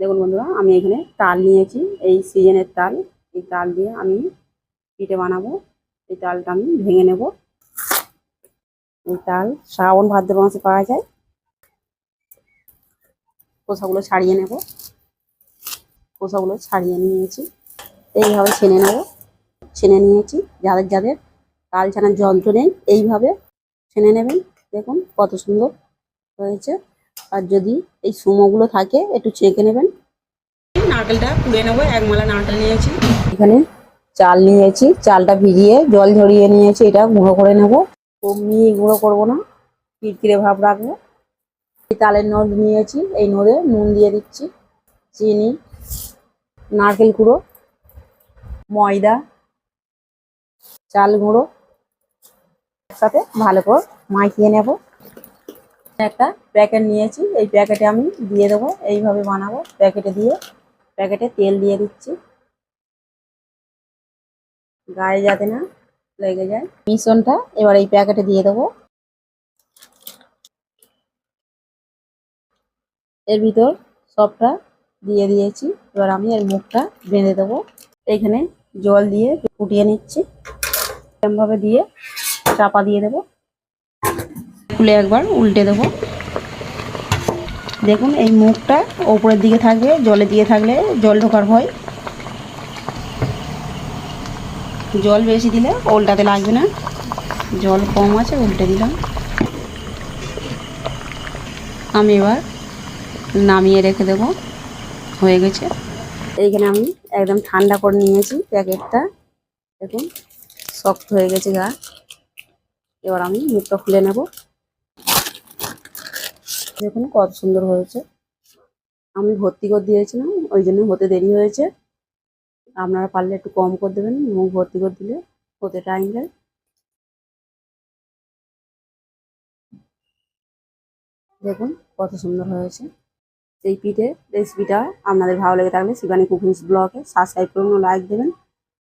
দেখুন বন্ধুরা, আমি এখানে তাল নিয়েছি, এই সিজনের তাল। এই তাল দিয়ে আমি পিঠে বানাবো। এই তালটা আমি ভেঙে নেব। এই তাল শ্রাবণ ভাদ্র মাসে পাওয়া যায়। খোসাগুলো ছাড়িয়ে নেব। খোসাগুলো ছাড়িয়ে নিয়েছি, এইভাবে ছেনে নেব। ছেনে নিয়েছি। যাদের যাদের তাল ছানার যন্ত্র নেই, এইভাবে ছেনে নেবেন। দেখুন কত সুন্দর হয়েছে। আর যদি এই সুমোগুলো থাকে, একটু ছেঁকে নেবেন। নারকেলটা কুড়ে নেবো। এক মালা নারকেল নিয়েছি। এখানে চাল নিয়েছি, চালটা ভিজিয়ে জল ঝরিয়ে নিয়েছি। এটা গুঁড়ো করে নেব। খুব মিহি গুঁড়ো করবো না, কিরকিরে ভাব রাখবো। এই তালের নোড় নিয়েছি, এই নোড়ে নুন দিয়ে দিচ্ছি, চিনি, নারকেল কুড়ো, ময়দা, চাল গুঁড়ো একসাথে ভালো করে মাখিয়ে নেব। একটা প্যাকেট নিয়েছি, এই প্যাকেটে আমি দিয়ে দেবো। এইভাবে বানাবো। প্যাকেটে দিয়ে, প্যাকেটে তেল দিয়ে দিচ্ছি, গায়ে যাতে না লেগে যায়। মিশ্রণটা এবার এই প্যাকেটে দিয়ে দেবো। এর ভিতর সবটা দিয়ে দিয়েছি। এবার আমি এর মুখটা বেঁধে দেবো। এখানে জল দিয়ে ফুটিয়ে নিচ্ছি। এরকমভাবে দিয়ে চাপা দিয়ে দেবো। খুলে একবার উল্টে দেবো। দেখুন এই মুখটা ওপরের দিকে থাকবে, জলে দিয়ে থাকলে জল ঢোকার ভয়। জল বেশি দিলে উল্টাতে লাগবে না, জল কম আছে, উল্টে দিলাম। আমি এবার নামিয়ে রেখে দেবো। হয়ে গেছে। এইখানে আমি একদম ঠান্ডা করে নিয়েছি প্যাকেটটা। দেখুন শক্ত হয়ে গেছে গা। এবার আমি মুখটা খুলে নেব। দেখুন কত সুন্দর হয়েছে। আমি ভর্তি করে দিয়েছিলাম, ওই জন্য হতে দেরি হয়েছে। আপনারা পারলে একটু কম করে দেবেন, মুখ ভর্তি করে দিলে হতে টাইম যায়। দেখুন কত সুন্দর হয়েছে। এই পিঠে রেসিপিটা আপনাদের ভালো লেগে থাকলে শিবানী কুকিংস ব্লগে সাবস্ক্রাইব করুন ও লাইক দেবেন।